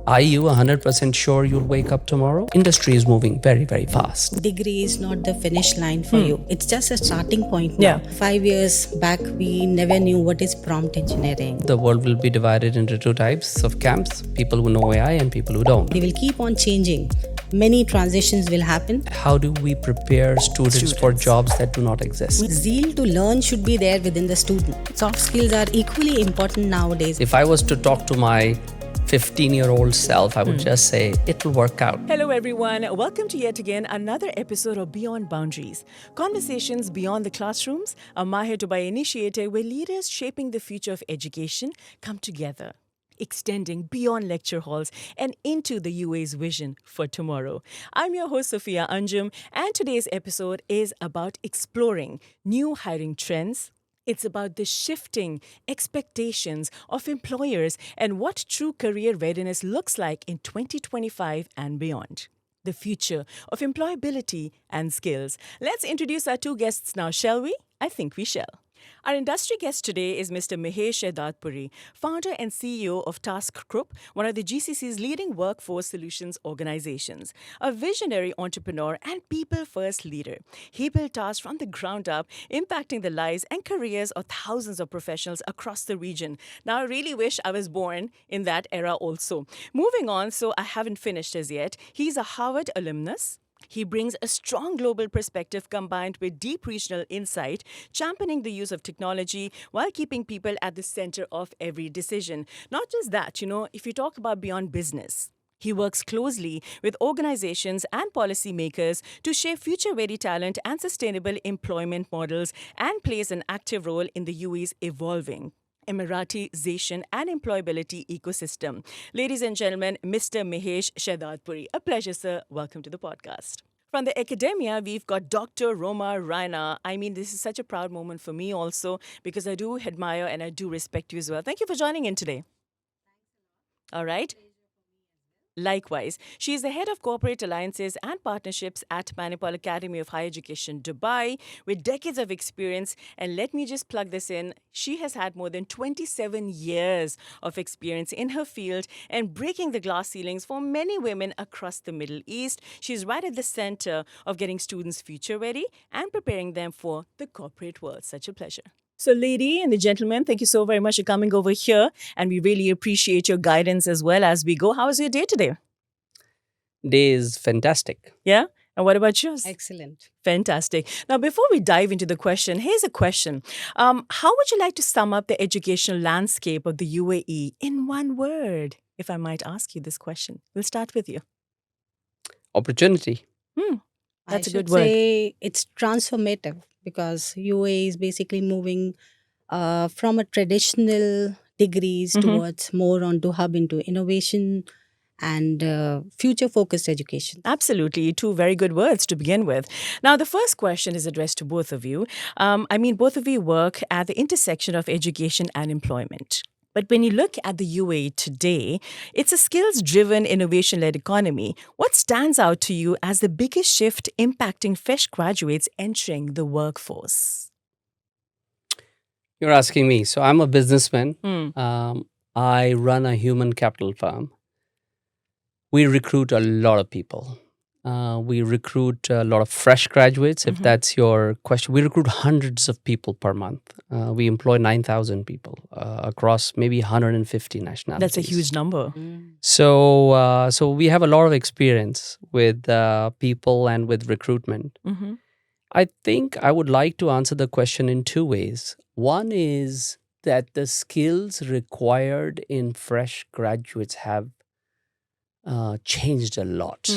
Are you 100% sure you'll wake up tomorrow? Industry is moving very, very fast. Degree is not the finish line for you. It's just a starting point now. 5 years back, we never knew what is prompt engineering. The world will be divided into two types of camps, people who know AI and people who don't. They will keep on changing. Many transitions will happen. How do we prepare students for jobs that do not exist? Zeal to learn should be there within the student. Soft skills are equally important nowadays. If I was to talk to my 15-year-old self, I would just say, it'll work out. Hello, everyone. Welcome to yet again another episode of Beyond Boundaries. Conversations beyond the classrooms, a MAHE Dubai initiative where leaders shaping the future of education come together, extending beyond lecture halls and into the UAE's vision for tomorrow. I'm your host, Sophia Anjum, and today's episode is about exploring new hiring trends. It's about the shifting expectations of employers and what true career readiness looks like in 2025 and beyond. The future of employability and skills. Let's introduce our two guests now, shall we? I think we shall. Our industry guest today is Mr. Mahesh Shahdadpuri, founder and CEO of TASC Group, one of the GCC's leading workforce solutions organizations. A visionary entrepreneur and people-first leader, he built TASC from the ground up, impacting the lives and careers of thousands of professionals across the region. Now, I really wish I was born in that era also. Moving on, so I haven't finished as yet. He's a Harvard alumnus. He brings a strong global perspective combined with deep regional insight, championing the use of technology while keeping people at the center of every decision. Not just that, if you talk about beyond business, he works closely with organizations and policymakers to shape future-ready talent and sustainable employment models and plays an active role in the UAE's evolving Emiratization and employability ecosystem. Ladies and gentlemen, Mr. Mahesh Shahdadpuri. A pleasure, sir. Welcome to the podcast. From the academia, we've got Dr. Roma Raina. I mean, this is such a proud moment for me also because I do admire and I do respect you as well. Thank you for joining in today. All right. Likewise, she is the head of corporate alliances and partnerships at Manipal Academy of Higher Education, Dubai, with decades of experience. And let me just plug this in. She has had more than 27 years of experience in her field and breaking the glass ceilings for many women across the Middle East. She's right at the center of getting students future ready and preparing them for the corporate world. Such a pleasure. So, lady and the gentleman, thank you so very much for coming over here. And we really appreciate your guidance as well as we go. How was your day today? Day is fantastic. Yeah? And what about yours? Excellent. Fantastic. Now, before we dive into the question, here's a question. How would you like to sum up the educational landscape of the UAE in one word, if I might ask you this question? We'll start with you. Opportunity. That's I a good should word. say it's transformative because UAE is basically moving from a traditional degrees towards more onto hub into innovation and future-focused education. Absolutely. Two very good words to begin with. Now, the first question is addressed to both of you. Both of you work at the intersection of education and employment. But when you look at the UAE today, it's a skills-driven, innovation-led economy. What stands out to you as the biggest shift impacting fresh graduates entering the workforce? You're asking me. So I'm a businessman. I run a human capital firm. We recruit a lot of people. We recruit a lot of fresh graduates, if that's your question. We recruit hundreds of people per month. We employ 9,000 people across maybe 150 nationalities. That's a huge number. So we have a lot of experience with people and with recruitment. I think I would like to answer the question in two ways. One is that the skills required in fresh graduates have changed a lot.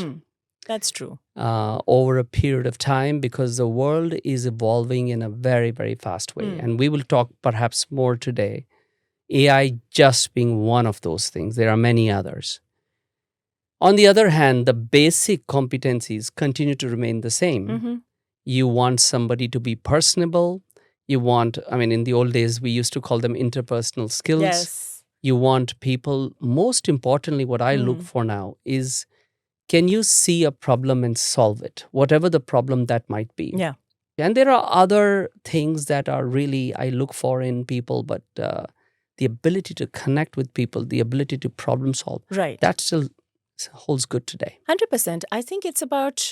That's true. Over a period of time because the world is evolving in a very, very fast way. And we will talk perhaps more today. AI just being one of those things. There are many others. On the other hand, the basic competencies continue to remain the same. You want somebody to be personable. You want, in the old days, we used to call them interpersonal skills. Yes. You want people, most importantly, what I look for now is, can you see a problem and solve it, whatever the problem that might be? Yeah. And there are other things that are really I look for in people, but the ability to connect with people, the ability to problem solve, Right. that still holds good today. 100%. I think it's about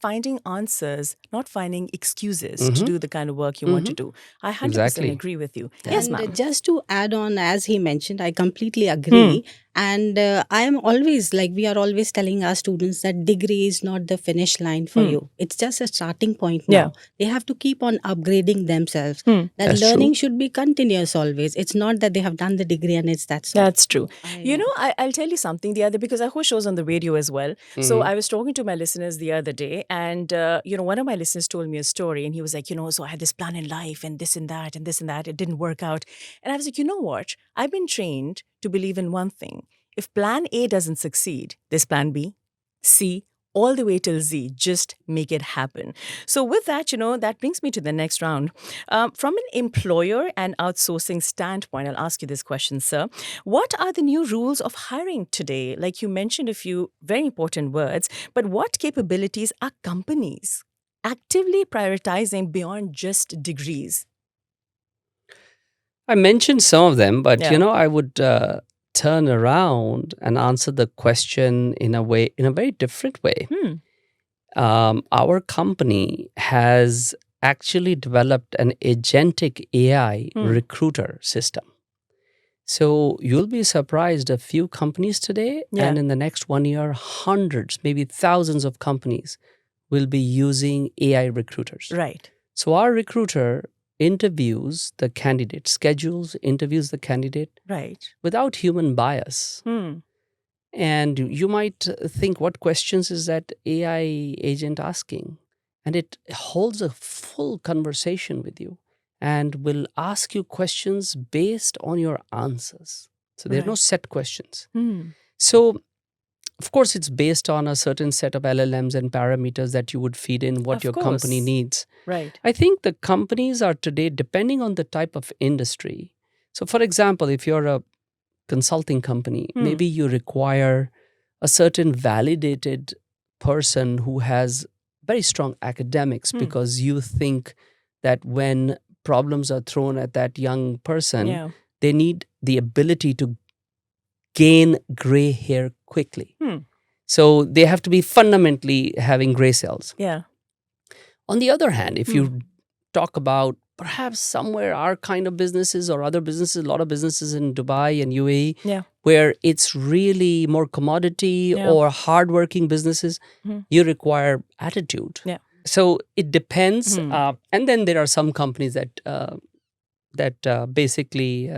finding answers, not finding excuses to do the kind of work you want to do. I 100% Exactly. agree with you. Yes, And ma'am. just to add on, as he mentioned, I completely agree. And I am always like, we are always telling our students that degree is not the finish line for you. It's just a starting point now. Yeah. They have to keep on upgrading themselves. That That's learning true. should be continuous always. It's not that they have done the degree and that's all. That's true. You know, I'll tell you something the other, because I host shows on the radio as well. So I was talking to my listeners the other day, and, one of my listeners told me a story, and he was like, so I had this plan in life and this and that and this and that. It didn't work out. And I was like, you know what? I've been trained to believe in one thing. If plan A doesn't succeed, there's plan B, C, all the way till Z. Just make it happen. So with that, that brings me to the next round. From an employer and outsourcing standpoint, I'll ask you this question, sir. What are the new rules of hiring today? Like you mentioned a few very important words, but what capabilities are companies actively prioritizing beyond just degrees? I mentioned some of them, but Yeah. I would turn around and answer the question in a very different way. Our company has actually developed an agentic AI recruiter system. So you'll be surprised, a few companies today, and in the next 1 year, hundreds, maybe thousands of companies will be using AI recruiters. Right. So our recruiter interviews the candidate, interviews the candidate Right. without human bias. And you might think, what questions is that AI agent asking? And it holds a full conversation with you and will ask you questions based on your answers. So there are no set questions. So, of course, it's based on a certain set of LLMs and parameters that you would feed in what Of your company course. needs. Right. I think the companies are today, depending on the type of industry. So, for example, if you're a consulting company, maybe you require a certain validated person who has very strong academics, because you think that when problems are thrown at that young person, they need the ability to gain gray hair quickly. So they have to be fundamentally having gray cells. Yeah. On the other hand, if you talk about perhaps somewhere our kind of businesses or other businesses, a lot of businesses in Dubai and UAE, where it's really more commodity or hardworking businesses, you require attitude. Yeah. So it depends. And then there are some companies that basically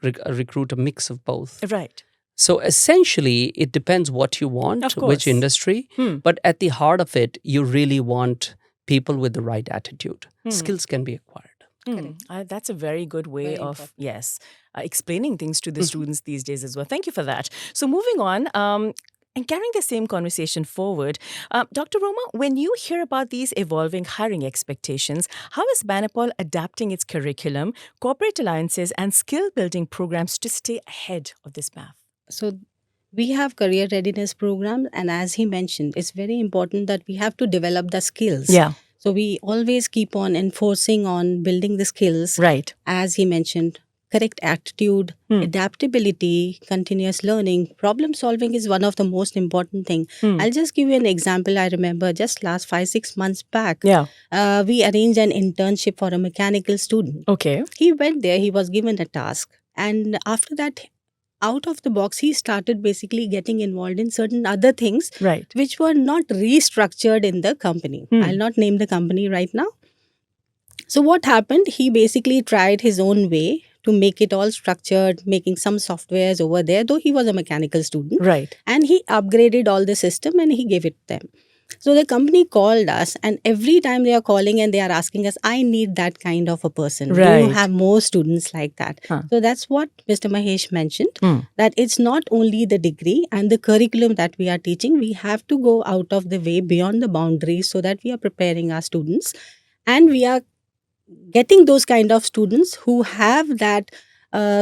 recruit a mix of both. Right. So essentially, it depends what you want, Of which course. industry. But at the heart of it, you really want people with the right attitude. Skills can be acquired. That's a very good way Very of, important. explaining things to the students these days as well. Thank you for that. So moving on, and carrying the same conversation forward, Dr. Roma, when you hear about these evolving hiring expectations, how is Manipal adapting its curriculum, corporate alliances, and skill-building programs to stay ahead of this path? So we have career readiness program, and as he mentioned, it's very important that we have to develop the skills. Yeah. So we always keep on enforcing on building the skills. Right. As he mentioned, correct attitude, adaptability, continuous learning, problem solving is one of the most important thing. I'll just give you an example. I remember just last 5-6 months back, we arranged an internship for a mechanical student. Okay. He went there, he was given a task, and after that, out of the box, he started basically getting involved in certain other things, Right. which were not restructured in the company. I'll not name the company right now. So what happened? He basically tried his own way to make it all structured, making some softwares over there, though he was a mechanical student. Right. And he upgraded all the system and he gave it to them. So the company called us, and every time they are calling and they are asking us, I need that kind of a person. Do you Right. have more students like that? So that's what Mr. Mahesh mentioned, that it's not only the degree and the curriculum that we are teaching. We have to go out of the way beyond the boundaries so that we are preparing our students, and we are getting those kind of students who have that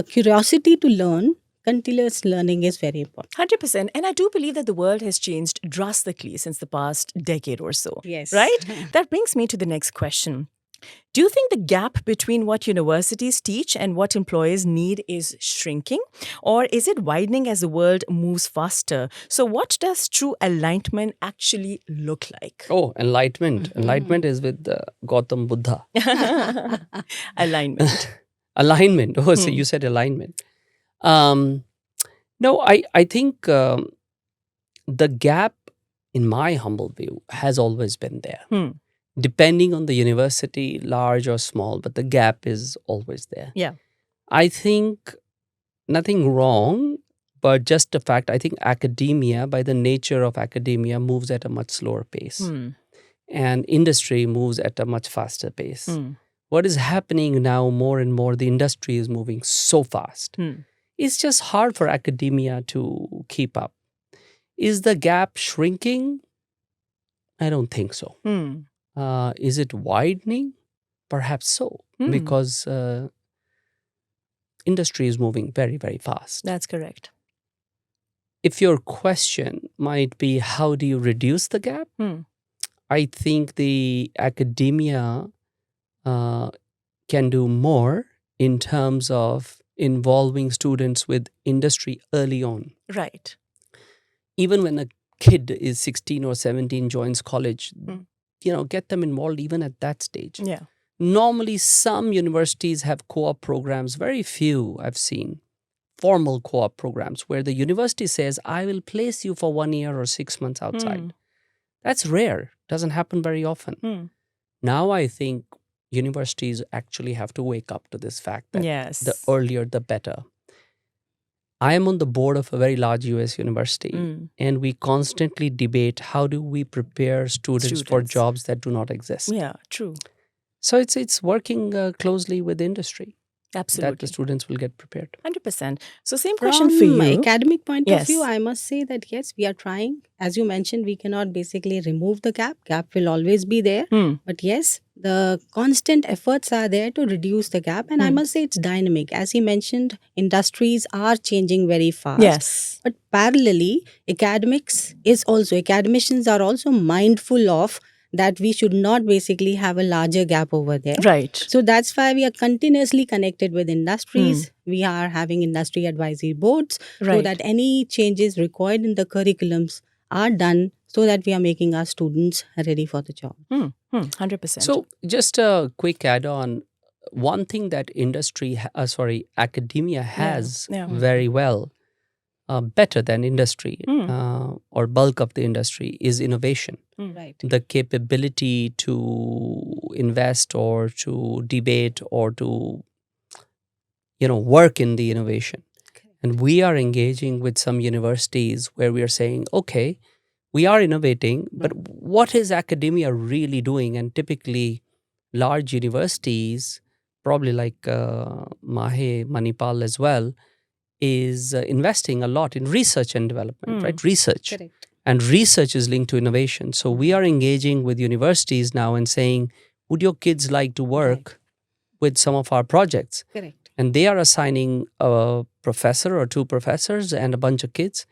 curiosity to learn. Continuous learning is very important. 100%. And I do believe that the world has changed drastically since the past decade or so. Yes. Right? That brings me to the next question. Do you think the gap between what universities teach and what employers need is shrinking? Or is it widening as the world moves faster? So, what does true alignment actually look like? Oh, enlightenment. Enlightenment is with Gautam Buddha. Alignment. Alignment. Oh, so you said alignment. No, I think the gap, in my humble view, has always been there. Depending on the university, large or small, but the gap is always there. Yeah. I think nothing wrong, but just a fact, I think academia, by the nature of academia, moves at a much slower pace. And industry moves at a much faster pace. What is happening now more and more, the industry is moving so fast. It's just hard for academia to keep up. Is the gap shrinking? I don't think so. Is it widening? Perhaps so, because industry is moving very, very fast. That's correct. If your question might be, how do you reduce the gap? I think the academia can do more in terms of involving students with industry early on. Right. Even when a kid is 16 or 17, joins college, get them involved even at that stage. Yeah. Normally, some universities have co-op programs. Very few I've seen formal co-op programs where the university says, I will place you for 1 year or 6 months outside. That's rare. Doesn't happen very often. Now I think universities actually have to wake up to this fact that the earlier, the better. I am on the board of a very large US university, and we constantly debate how do we prepare students for jobs that do not exist. Yeah, true. So it's working closely with industry. Absolutely. That the students will get prepared. 100%. So same question for you. From academic point of view, I must say that yes, we are trying. As you mentioned, we cannot basically remove the gap. Gap will always be there. But yes, the constant efforts are there to reduce the gap. And I must say it's dynamic. As he mentioned, industries are changing very fast. Yes. But parallelly, academicians are also mindful of that we should not basically have a larger gap over there. Right. So that's why we are continuously connected with industries. We are having industry advisory boards so that any changes required in the curriculums are done so that we are making our students ready for the job. 100%. So just a quick add-on. One thing that academia has very well, better than industry or bulk of the industry, is innovation. Right. The capability to invest or to debate or to work in the innovation. And we are engaging with some universities where we are saying, okay, we are innovating, but what is academia really doing? And typically large universities, probably like MAHE, Manipal as well, is investing a lot in research and development, right? Research. Correct. And research is linked to innovation. So we are engaging with universities now and saying, would your kids like to work with some of our projects? Correct. And they are assigning a professor or 2 professors and a bunch of kids.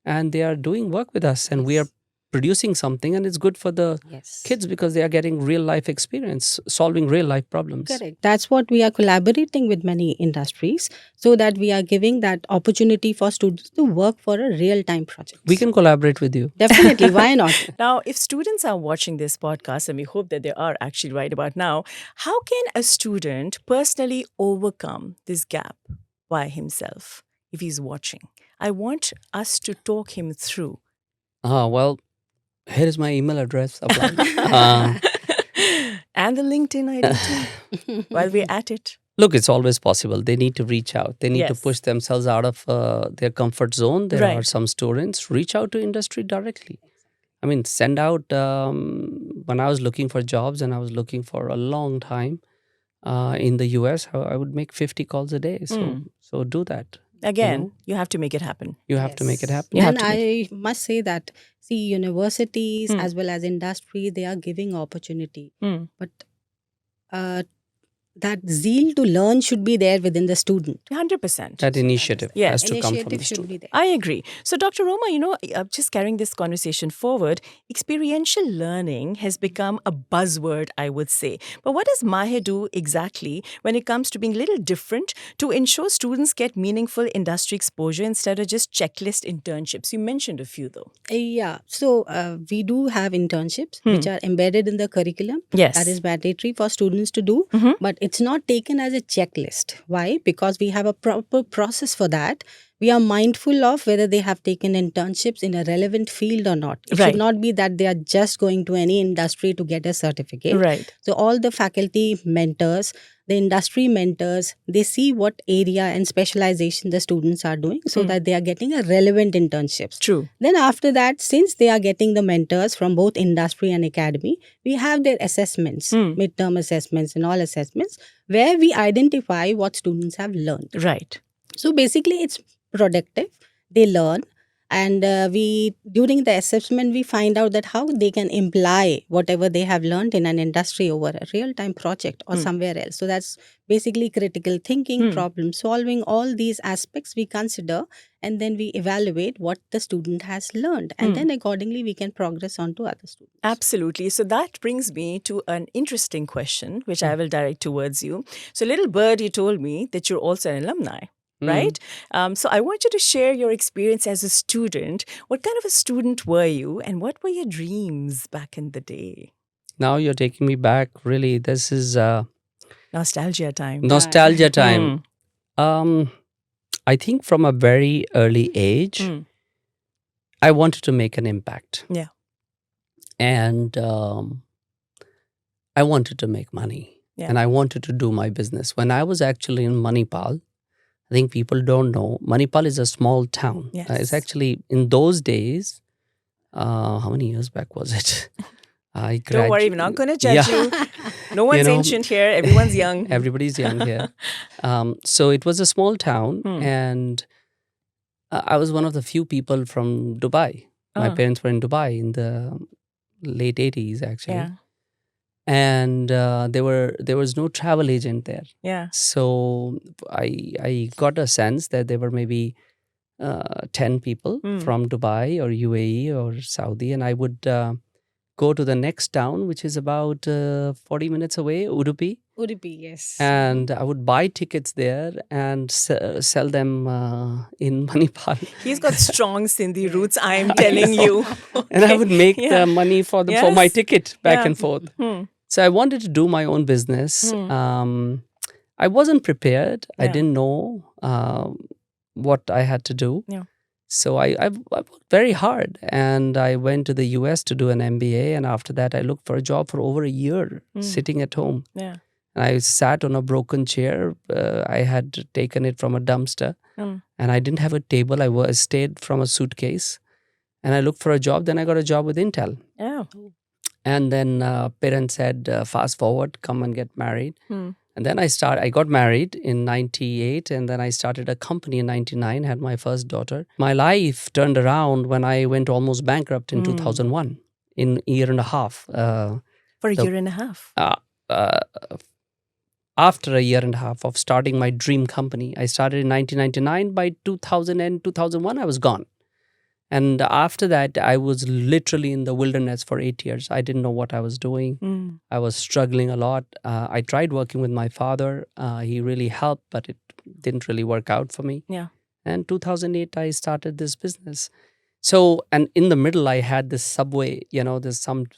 And they are doing work with us. And we are producing something, and it's good for the kids because they are getting real life experience, solving real life problems. Correct. That's what we are collaborating with many industries so that we are giving that opportunity for students to work for a real time project. We can collaborate with you. Definitely. Why not? Now, if students are watching this podcast, and we hope that they are actually right about now, how can a student personally overcome this gap by himself if he's watching? I want us to talk him through. Well, here is my email address. And the LinkedIn ID too, while we're at it. Look, it's always possible. They need to reach out. They need to push themselves out of their comfort zone. There are some students, reach out to industry directly. I mean, send out, when I was looking for jobs and I was looking for a long time in the US, I would make 50 calls a day. So do that. Again, you have to make it happen. You have to make it happen. And I must say that, universities as well as industry, they are giving opportunity. But that zeal to learn should be there within the student. 100%. That initiative Yes. has to come from the Initiative should student. be there. I agree. So, Dr. Roma, just carrying this conversation forward, experiential learning has become a buzzword, I would say. But what does MAHE do exactly when it comes to being a little different to ensure students get meaningful industry exposure instead of just checklist internships? You mentioned a few, though. Yeah. So we do have internships which are embedded in the curriculum. Yes. That is mandatory for students to do. But it's not taken as a checklist. Why? Because we have a proper process for that. We are mindful of whether they have taken internships in a relevant field or not. It Right. should not be that they are just going to any industry to get a certificate. Right. So all the faculty mentors, the industry mentors, they see what area and specialization the students are doing so that they are getting a relevant internships. True. Then after that, since they are getting the mentors from both industry and academy, we have their assessments, midterm assessments and all assessments, where we identify what students have learned. Right. So basically, it's productive. They learn. And we, during the assessment, we find out that how they can imply whatever they have learned in an industry over a real-time project or somewhere else. So that's basically critical thinking, problem solving, all these aspects we consider, and then we evaluate what the student has learned. And then accordingly, we can progress on to other students. Absolutely. So that brings me to an interesting question, which I will direct towards you. So, little bird, you told me that you're also an alumni. Right? So I want you to share your experience as a student. What kind of a student were you and what were your dreams back in the day? Now you're taking me back. Really, this is Nostalgia time. nostalgia time. I think from a very early age, I wanted to make an impact. Yeah. And I wanted to make money. Yeah. And I wanted to do my business. When I was actually in Manipal, I think people don't know, Manipal is a small town. Yes. It's actually, in those days, how many years back was it? Don't worry, we're not going to judge you. No one's ancient here. Everyone's young. Everybody's young here. So it was a small town, and I was one of the few people from Dubai. My parents were in Dubai in the late 80s, actually. Yeah. And there was no travel agent there. Yeah. So I got a sense that there were maybe 10 people from Dubai or UAE or Saudi, and I would go to the next town, which is about 40 minutes away, Udupi. Udupi, yes. And I would buy tickets there and sell them in Manipal. He's got strong Sindhi roots, I'm telling you. And I would make the money for my ticket back and forth. So I wanted to do my own business. I wasn't prepared. I didn't know what I had to do. Yeah. So I worked very hard, and I went to the US to do an MBA. And after that, I looked for a job for over a year, sitting at home. Yeah. And I sat on a broken chair. I had taken it from a dumpster, and I didn't have a table. I stayed from a suitcase, and I looked for a job. Then I got a job with Intel. Oh. And then parents said, fast forward, come and get married. And then I got married in 98, and then I started a company in 99, had my first daughter. My life turned around when I went almost bankrupt in 2001, in a year and a half. For a year and a half? After a year and a half of starting my dream company. I started in 1999. By 2000 and 2001, I was gone. And after that, I was literally in the wilderness for 8 years. I didn't know what I was doing. I was struggling a lot. I tried working with my father. He really helped, but it didn't really work out for me. Yeah. And 2008, I started this business. So, and in the middle, I had this Subway. There's some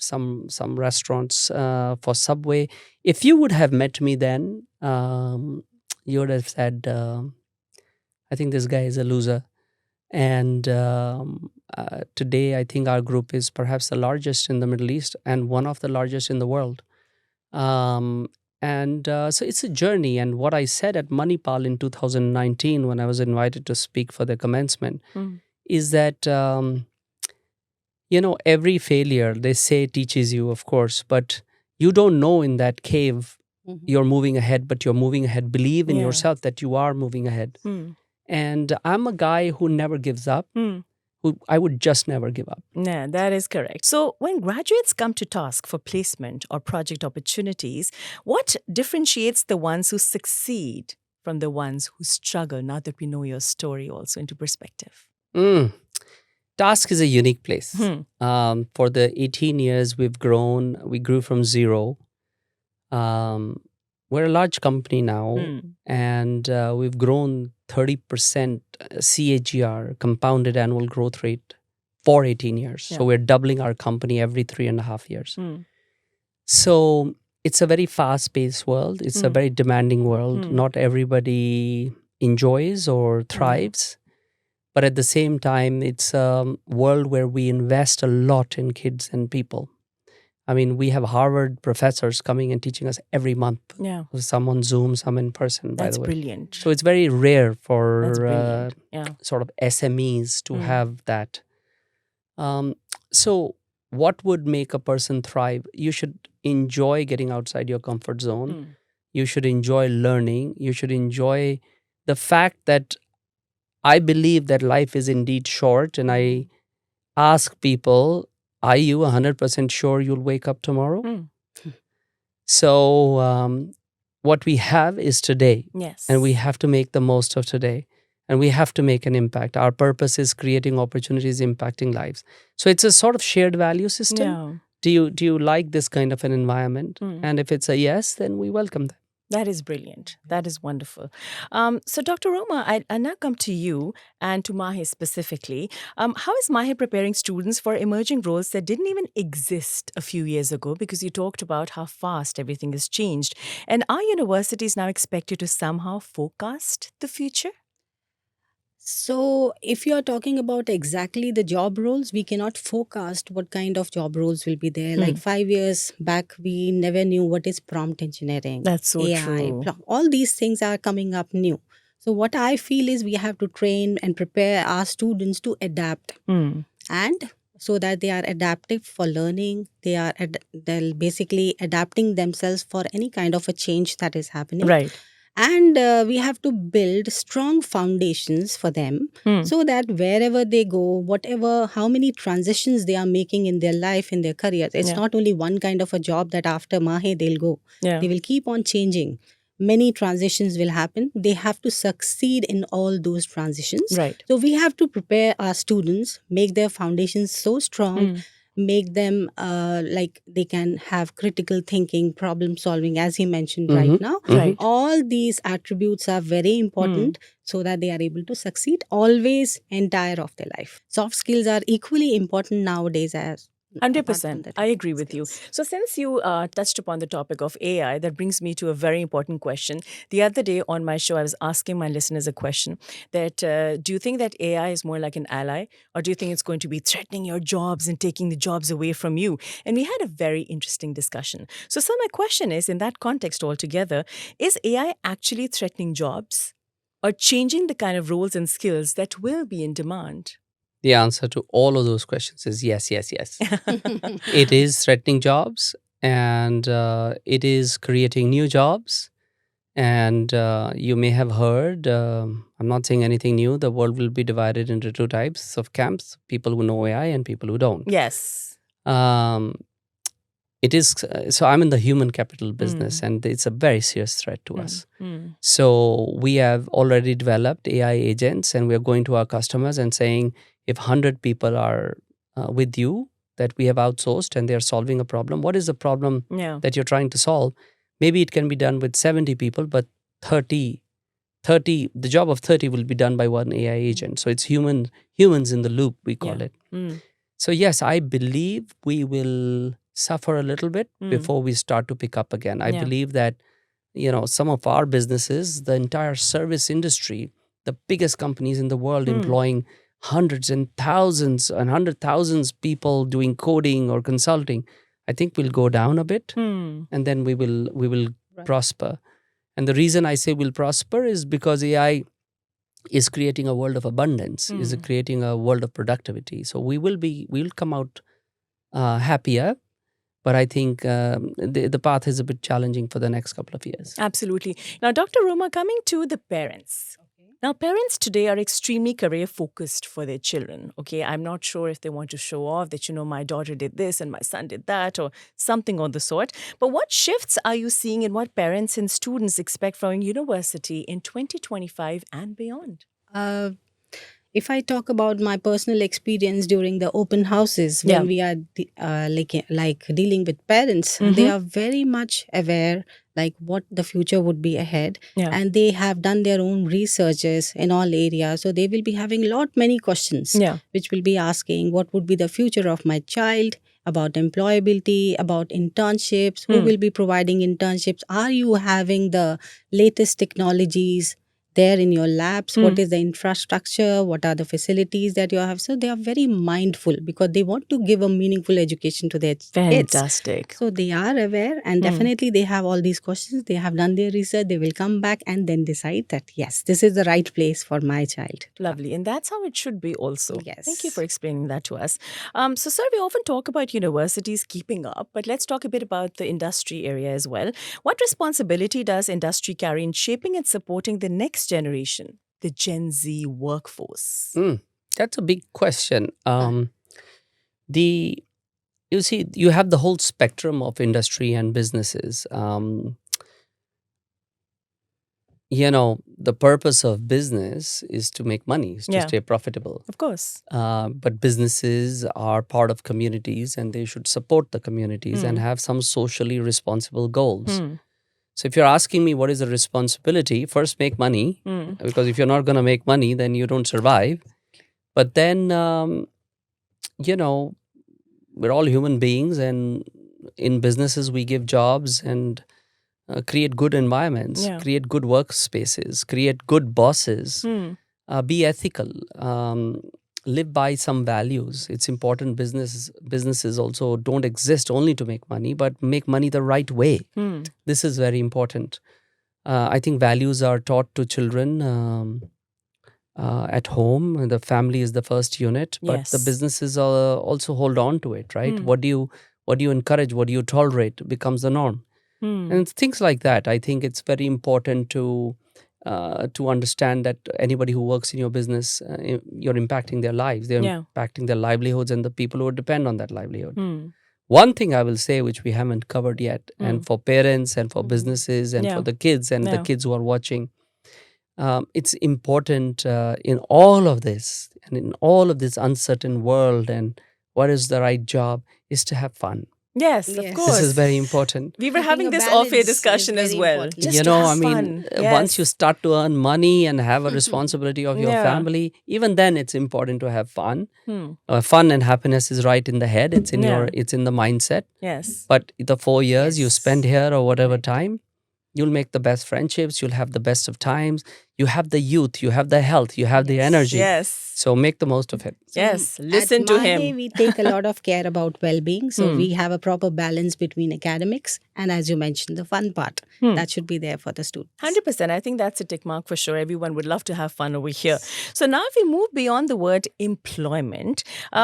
restaurants for Subway. If you would have met me then, you would have said, I think this guy is a loser. And today, I think our group is perhaps the largest in the Middle East and one of the largest in the world. So it's a journey. And what I said at Manipal in 2019, when I was invited to speak for the commencement, is that, every failure, they say, teaches you, of course, but you don't know in that cave you're moving ahead, but you're moving ahead. Believe in yourself that you are moving ahead. And I'm a guy who never gives up, I would just never give up. Yeah, that is correct. So, when graduates come to task for placement or project opportunities, what differentiates the ones who succeed from the ones who struggle? Now that we know your story also into perspective. Mm. TASC is a unique place. Hmm. For the 18 years we've grown, we grew from zero. We're a large company now, and we've grown 30% CAGR, compounded annual growth rate, for 18 years. Yeah. So we're doubling our company every 3.5 years. Hmm. So it's a very fast-paced world. It's a very demanding world. Not everybody enjoys or thrives. But at the same time, it's a world where we invest a lot in kids and people. I mean, we have Harvard professors coming and teaching us every month. Yeah. Some on Zoom, some in person, by That's the way. brilliant. So it's very rare That's for brilliant. Yeah. sort of SMEs to have that. So what would make a person thrive? You should enjoy getting outside your comfort zone. You should enjoy learning. You should enjoy the fact that I believe that life is indeed short, and I ask people, are you 100% sure you'll wake up tomorrow? So what we have is today. Yes. And we have to make the most of today. And we have to make an impact. Our purpose is creating opportunities, impacting lives. So it's a sort of shared value system. Yeah. Do you like this kind of an environment? And if it's a yes, then we welcome that. That is brilliant. That is wonderful. So, Dr. Roma, I now come to you and to MAHE specifically. How is MAHE preparing students for emerging roles that didn't even exist a few years ago? Because you talked about how fast everything has changed. And are universities now expected to somehow forecast the future? So, if you are talking about exactly the job roles, we cannot forecast what kind of job roles will be there. Like 5 years back, we never knew what is prompt engineering, That's so AI, true. all these things are coming up new. So, what I feel is we have to train and prepare our students to adapt, and so that they are adaptive for learning. They're basically adapting themselves for any kind of a change that is happening. Right. And we have to build strong foundations for them, so that wherever they go, how many transitions they are making in their life, in their careers, it's not only one kind of a job that after MAHE they'll go. They will keep on changing. Many transitions will happen. They have to succeed in all those transitions. Right. So we have to prepare our students, make their foundations so strong, make them like they can have critical thinking, problem solving, as he mentioned right now. Right. All these attributes are very important so that they are able to succeed always, entire of their life. Soft skills are equally important nowadays as 100%. I agree with you. So, since you touched upon the topic of AI, that brings me to a very important question. The other day on my show, I was asking my listeners a question that do you think that AI is more like an ally, or do you think it's going to be threatening your jobs and taking the jobs away from you? And we had a very interesting discussion. So, my question is, in that context altogether, is AI actually threatening jobs or changing the kind of roles and skills that will be in demand? The answer to all of those questions is yes, yes, yes. It is threatening jobs, and it is creating new jobs. And you may have heard, I'm not saying anything new, the world will be divided into two types of camps: people who know AI and people who don't. Yes. It is so I'm in the human capital business, and it's a very serious threat to us. So we have already developed AI agents, and we are going to our customers and saying, if 100 people are with you that we have outsourced and they are solving a problem, what is the problem that you're trying to solve? Maybe it can be done with 70 people, but 30, the job of 30 will be done by one AI agent. So it's humans in the loop, we call it. So yes, I believe we will suffer a little bit before we start to pick up again. I believe that, some of our businesses, the entire service industry, the biggest companies in the world employing hundreds and thousands and 100,000 people doing coding or consulting, I think will go down a bit, and then we will prosper. And the reason I say we'll prosper is because AI is creating a world of abundance, is creating a world of productivity. So we'll come out happier. But I think the path is a bit challenging for the next couple of years. Absolutely. Now, Dr. Roma, coming to the parents. Now, parents today are extremely career focused for their children. Okay, I'm not sure if they want to show off that, my daughter did this and my son did that or something of the sort. But what shifts are you seeing in what parents and students expect from university in 2025 and beyond? Uh, if I talk about my personal experience during the open houses Yeah. when we are like dealing with parents, they are very much aware like what the future would be ahead, Yeah. and they have done their own researches in all areas. So they will be having lot many questions, Yeah. which will be asking what would be the future of my child, about employability, about internships, who will be providing internships, are you having the latest technologies there in your labs, what is the infrastructure, what are the facilities that you have. So they are very mindful because they want to give a meaningful education to their kids. Fantastic. So they are aware, and definitely they have all these questions, they have done their research, they will come back and then decide that yes, this is the right place for my child. Lovely. And that's how it should be also. Yes. Thank you for explaining that to us. So, sir, we often talk about universities keeping up, but let's talk a bit about the industry area as well. What responsibility does industry carry in shaping and supporting the next generation, the Gen Z workforce? That's a big question. You see, you have the whole spectrum of industry and businesses. The purpose of business is to make money, is to Yeah. stay profitable. Of course. But businesses are part of communities and they should support the communities and have some socially responsible goals. So if you're asking me what is the responsibility, first make money, because if you're not going to make money, then you don't survive. But then, we're all human beings, and in businesses we give jobs and create good environments, Yeah. create good workspaces, create good bosses, be ethical, live by some values. It's important businesses also don't exist only to make money, but make money the right way. This is very important. I think values are taught to children at home. The family is the first unit, but the Yes. businesses also hold on to it, right? What do you encourage? What do you tolerate becomes the norm. And things like that. I think it's very important to understand that anybody who works in your business, you're impacting their lives. They're Yeah. impacting their livelihoods and the people who depend on that livelihood. One thing I will say, which we haven't covered yet, and for parents and for businesses and Yeah. for the kids and the Yeah. kids who are watching, it's important in all of this and in all of this uncertain world and what is the right job is to have fun. Yes, of Yes. course. This is very important. We were Keeping having a this balance off-air is discussion as very well. important. Just to have fun. Once you Yes. start to earn money and have a responsibility of your Yeah. family, even then it's important to have fun. Hmm. Fun and happiness is right in the head. It's in Yeah. it's in the mindset. Yes. But the 4 years you Yes. spend here or whatever time, you'll make the best friendships. You'll have the best of times. You have the youth. You have the health. You have the energy. Yes. So make the most of it. Yes. Listen At to MAHE, him. we take a lot of care about well-being. So we have a proper balance between academics and, as you mentioned, the fun part. That should be there for the students. 100%. I think that's a tick mark for sure. Everyone would love to have fun over here. So now if we move beyond the word employment,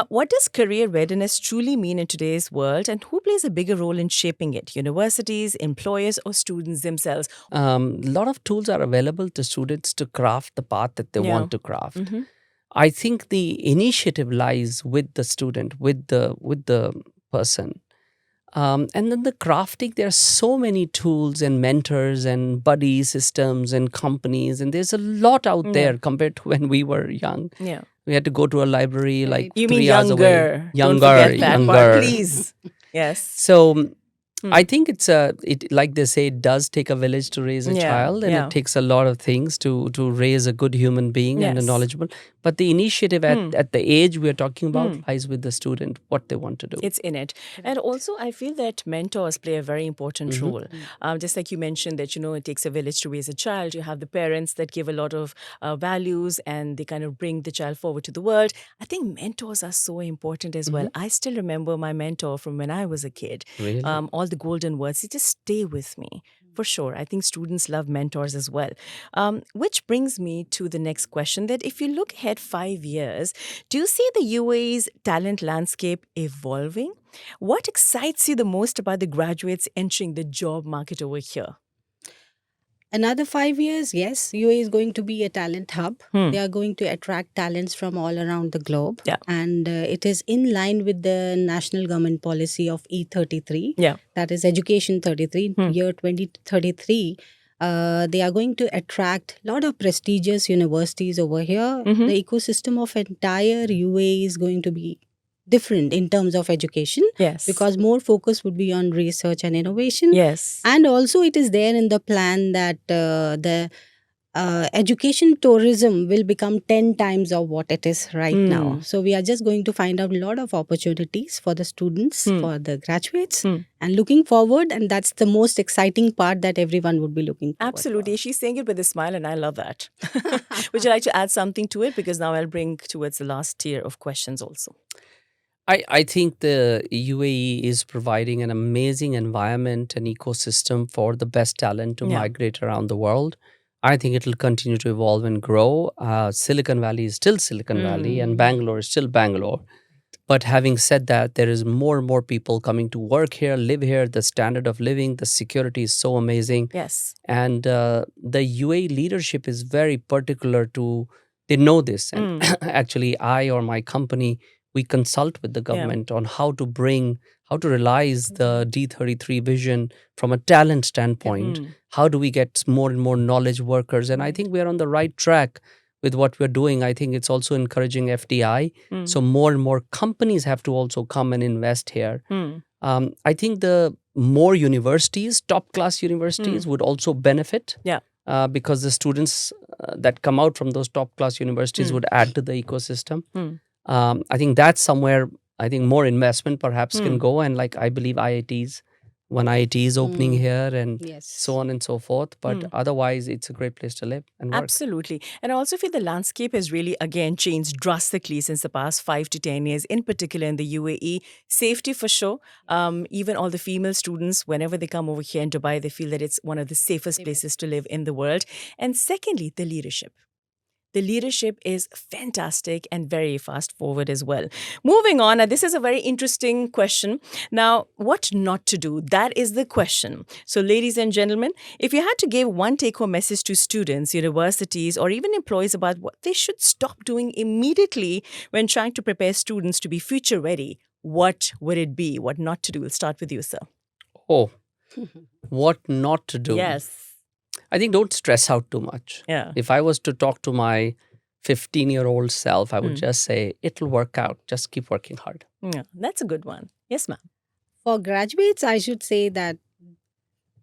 what does career readiness truly mean in today's world, and who plays a bigger role in shaping it? Universities, employers, or students themselves? A lot of tools are available to students to craft the path that they Yeah. want to craft. I think the initiative lies with the student, with the person. And then the crafting, there are so many tools and mentors and buddy systems and companies, and there's a lot out there compared to when we were young. Yeah. We had to go to a library like You 3 mean hours away. younger. Younger, Don't forget that younger. part, please. Yes. So I think it's like they say, it does take a village to raise a Yeah, child, and yeah. it takes a lot of things to raise a good human being and a Yes. knowledgeable. But the initiative at the age we're talking about lies with the student, what they want to do. It's in it. And also, I feel that mentors play a very important role. Just like you mentioned that, it takes a village to raise a child. You have the parents that give a lot of values and they kind of bring the child forward to the world. I think mentors are so important as well. I still remember my mentor from when I was a kid. Really? All the golden words, they just stay with me. For sure. I think students love mentors as well. Which brings me to the next question, that if you look ahead 5 years, do you see the UAE's talent landscape evolving? What excites you the most about the graduates entering the job market over here? Another 5 years, yes, UAE is going to be a talent hub. They are going to attract talents from all around the globe. Yeah. And it is in line with the national government policy of E33. Yeah. That is Education 33, year 2033. They are going to attract a lot of prestigious universities over here. The ecosystem of entire UAE is going to be different in terms of education. Yes. Because more focus would be on research and innovation. Yes. And also it is there in the plan that the education tourism will become 10 times of what it is right now. So we are just going to find out a lot of opportunities for the students, for the graduates, and looking forward. And that's the most exciting part that everyone would be looking forward Absolutely. for. She's saying it with a smile, and I love that. Would you like to add something to it? Because now I'll bring towards the last tier of questions also. I think the UAE is providing an amazing environment and ecosystem for the best talent to migrate around the world. I think it will continue to evolve and grow. Silicon Valley is still Silicon Valley and Bangalore is still Bangalore. But having said that, there is more and more people coming to work here, live here. The standard of living, the security is so amazing. Yes. And the UAE leadership is very particular to, they know this. And actually, I or my company, we consult with the government on how to realize the D33 vision from a talent standpoint. How do we get more and more knowledge workers? And I think we are on the right track with what we're doing. I think it's also encouraging FDI. So more and more companies have to also come and invest here. I think the more universities, top class universities would also benefit. Yeah. Because the students that come out from those top class universities would add to the ecosystem. I think that's somewhere I think more investment perhaps can go. And like I believe IITs, one IIT is opening here and so on and so forth. But otherwise, it's a great place to live and work. Absolutely. And I also feel the landscape has really, again, changed drastically since the past 5 to 10 years, in particular in the UAE. Safety for sure. Even all the female students, whenever they come over here in Dubai, they feel that it's one of the safest places to live in the world. And secondly, the leadership. The leadership is fantastic and very fast forward as well. Moving on, this is a very interesting question. Now, what not to do? That is the question. So, ladies and gentlemen, if you had to give one take-home message to students, universities, or even employees about what they should stop doing immediately when trying to prepare students to be future ready, what would it be? What not to do? We'll start with you, sir. Oh, what not to do? Yes. I think don't stress out too much. Yeah. If I was to talk to my 15-year-old self, I would just say, it'll work out. Just keep working hard. Yeah, that's a good one. Yes, ma'am. For graduates, I should say that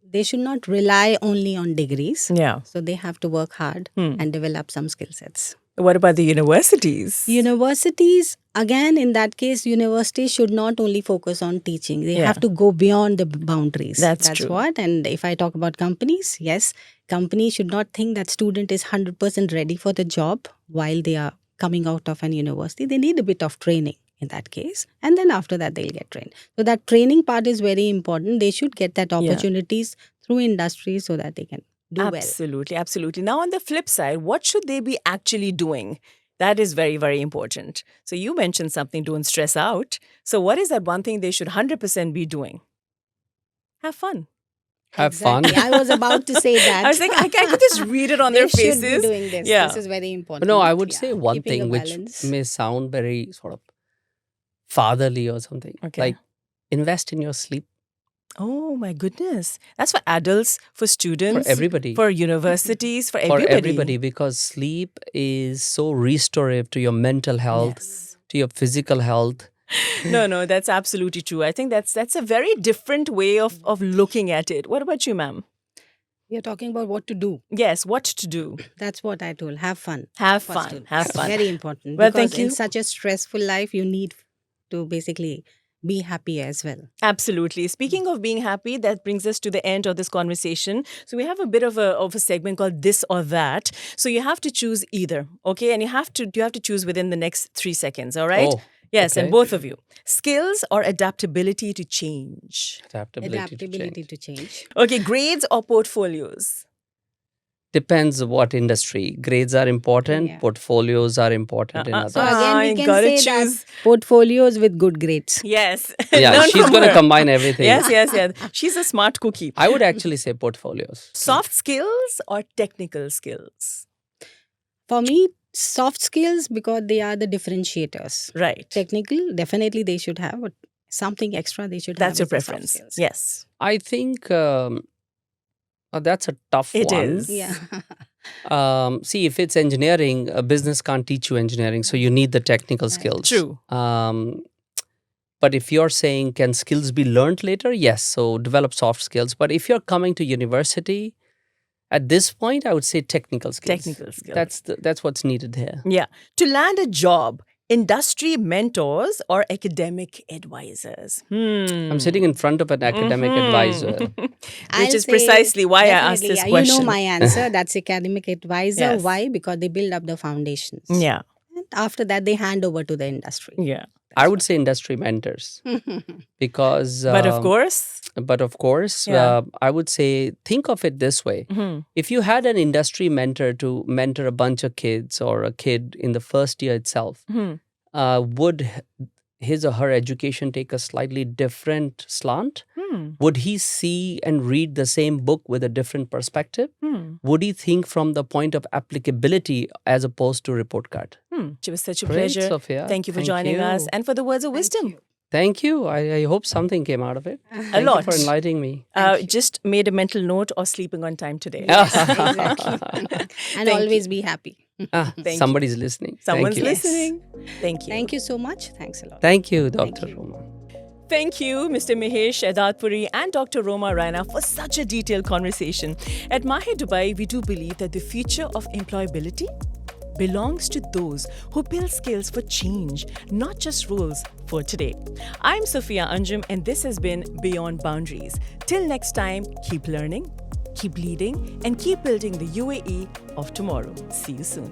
they should not rely only on degrees. Yeah. So they have to work hard and develop some skill sets. What about the universities? Universities, again, in that case, universities should not only focus on teaching. They have to go beyond the boundaries. That's true. What. And if I talk about companies, yes, companies should not think that student is 100% ready for the job while they are coming out of an university. They need a bit of training in that case. And then after that, they'll get trained. So that training part is very important. They should get that opportunities through industry so that they can do well. Absolutely, absolutely. Now, on the flip side, what should they be actually doing? That is very, very important. So you mentioned something, don't stress out. So what is that one thing they should 100% be doing? Have fun. Have fun. I was about to say that. I was like, I could just read it on their They faces. should be doing this. Yeah. This is very important. But no, I would say one Keeping a thing which balance. may sound very sort of fatherly or something. Okay. Like invest in your sleep. Oh my goodness. That's for adults, for students, For everybody. for universities, for For everybody. everybody, because sleep is so restorative to your mental health, Yes. to your physical health. No, that's absolutely true. I think that's a very different way of looking at it. What about you, ma'am? You're talking about what to do. Yes, what to do. That's what I told. Have fun. Have for fun. students. Have fun. Very important. Well, because thank you. in such a stressful life, you need to basically be happy as well. Absolutely. Speaking of being happy, that brings us to the end of this conversation. So we have a bit of a segment called This or That. So you have to choose either, okay? And you have to choose within the next 3 seconds, all right? Oh, yes, okay. and both of you. Skills or adaptability to change? Adaptability Adaptability to to change. Okay, grades or portfolios? Depends what industry. Grades are important. Yeah. Portfolios are important in others. So again, we you can gotta say choose. that portfolios with good grades. Yes. Yeah, Learn she's from going to her. combine everything. Yes. She's a smart cookie. I would actually say portfolios. Soft skills or technical skills? For me, soft skills because they are the differentiators. Right. Technical, definitely they should have, but something extra they should That's have. your is the soft preference. skills. Yes. I think that's a tough It one. is. Yeah. See, if it's engineering, a business can't teach you engineering, so you need the technical Right. skills. True. But if you're saying, can skills be learned later? Yes, so develop soft skills. But if you're coming to university, at this point, I would say technical skills. Technical skills. That's what's needed here. Yeah. To land a job, industry mentors or academic advisors? I'm sitting in front of an academic advisor. Which I'll is say precisely why I asked definitely, this yeah, question. You know my answer. That's academic advisor. Yes. Why? Because they build up the foundations. Yeah. And after that, they hand over to the industry. Yeah. I would say industry mentors because. But of course. Yeah. I would say, think of it this way. Mhm. If you had an industry mentor to mentor a bunch of kids or a kid in the first year itself, Mhm. would his or her education take a slightly different slant? Would he see and read the same book with a different perspective? Would he think from the point of applicability as opposed to report card? It was such a Great, pleasure. Sophia. Thank you for Thank joining us you. and for the words of wisdom. Thank you. I hope something came out of it. A lot. Thank you for enlightening me. Just made a mental note or sleeping on time today. Exactly. And Thank always be happy. you. Somebody's listening. Someone's Thank you. listening. Thank you. Thank you so much. Thanks a lot. Thank you, Dr. Roma. Thank you, Mr. Mahesh Shahdadpuri and Dr. Roma Raina for such a detailed conversation. At MAHE Dubai, we do believe that the future of employability belongs to those who build skills for change, not just rules for today. I'm Sophia Anjum, and this has been Beyond Boundaries. Till next time, keep learning, keep leading, and keep building the UAE of tomorrow. See you soon.